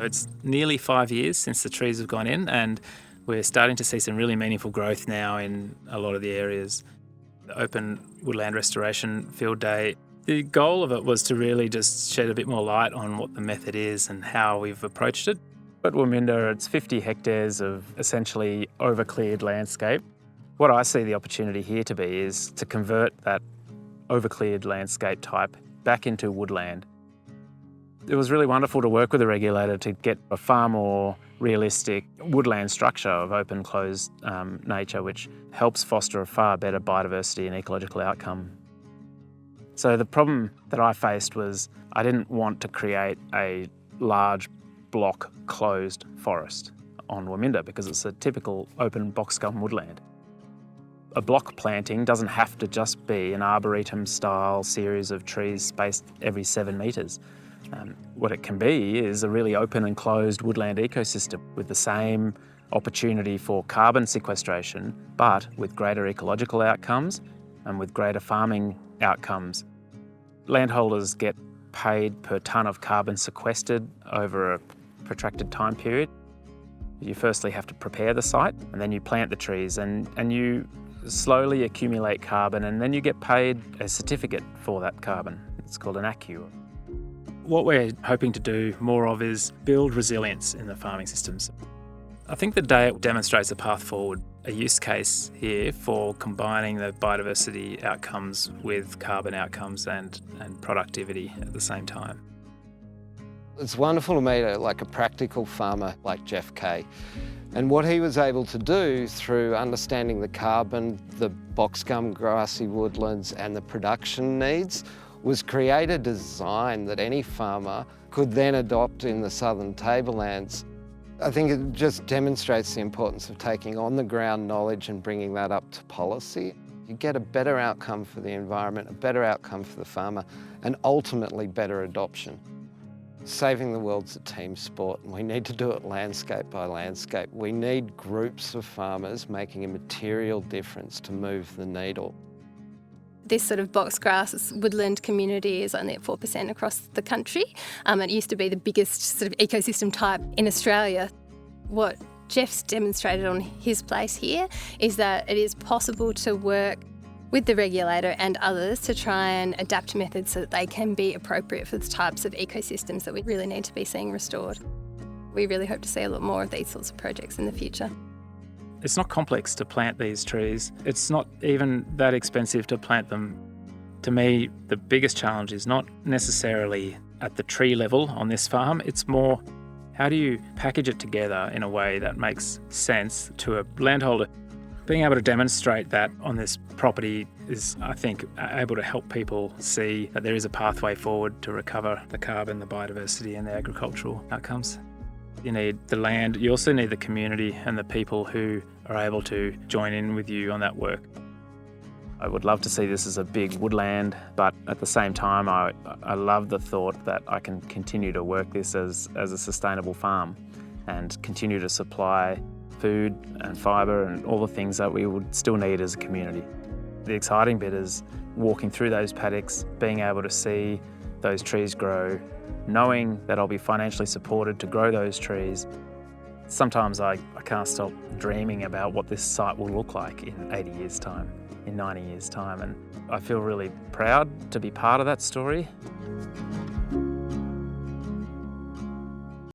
It's nearly 5 years since the trees have gone in, and we're starting to see some really meaningful growth now in a lot of the areas. The Open Woodland Restoration Field Day, the goal of it was to really just shed a bit more light on what the method is and how we've approached it. At Woodminda, it's 50 hectares of essentially overcleared landscape. What I see the opportunity here to be is to convert that overcleared landscape type back into woodland. It was really wonderful to work with the regulator to get a far more realistic woodland structure of open, closed nature, which helps foster a far better biodiversity and ecological outcome. So the problem that I faced was I didn't want to create a large block closed forest on Woodminda because it's a typical open box gum woodland. A block planting doesn't have to just be an arboretum-style series of trees spaced every 7 metres. What it can be is a really open and closed woodland ecosystem with the same opportunity for carbon sequestration, but with greater ecological outcomes and with greater farming outcomes. Landholders get paid per tonne of carbon sequestered over a protracted time period. You firstly have to prepare the site, and then you plant the trees, and you slowly accumulate carbon, and then you get paid a certificate for that carbon. It's called an ACCU. What we're hoping to do more of is build resilience in the farming systems. I think the day demonstrates a path forward, a use case here for combining the biodiversity outcomes with carbon outcomes and productivity at the same time. It's wonderful to meet a practical farmer like Jeff Kay. And what he was able to do through understanding the carbon, the box gum grassy woodlands and the production needs was create a design that any farmer could then adopt in the southern tablelands. I think it just demonstrates the importance of taking on the ground knowledge and bringing that up to policy. You get a better outcome for the environment, a better outcome for the farmer, and ultimately better adoption. Saving the world's a team sport, and we need to do it landscape by landscape. We need groups of farmers making a material difference to move the needle. This sort of box grass woodland community is only at 4% across the country. It used to be the biggest sort of ecosystem type in Australia. What Jeff's demonstrated on his place here is that it is possible to work with the regulator and others to try and adapt methods so that they can be appropriate for the types of ecosystems that we really need to be seeing restored. We really hope to see a lot more of these sorts of projects in the future. It's not complex to plant these trees. It's not even that expensive to plant them. To me, the biggest challenge is not necessarily at the tree level on this farm. It's more, how do you package it together in a way that makes sense to a landholder? Being able to demonstrate that on this property is, I think, able to help people see that there is a pathway forward to recover the carbon, the biodiversity and the agricultural outcomes. You need the land, you also need the community and the people who are able to join in with you on that work. I would love to see this as a big woodland, but at the same time I love the thought that I can continue to work this as a sustainable farm and continue to supply food and fibre and all the things that we would still need as a community. The exciting bit is walking through those paddocks, being able to see those trees grow, knowing that I'll be financially supported to grow those trees. Sometimes I can't stop dreaming about what this site will look like in 80 years' time, in 90 years' time, and I feel really proud to be part of that story.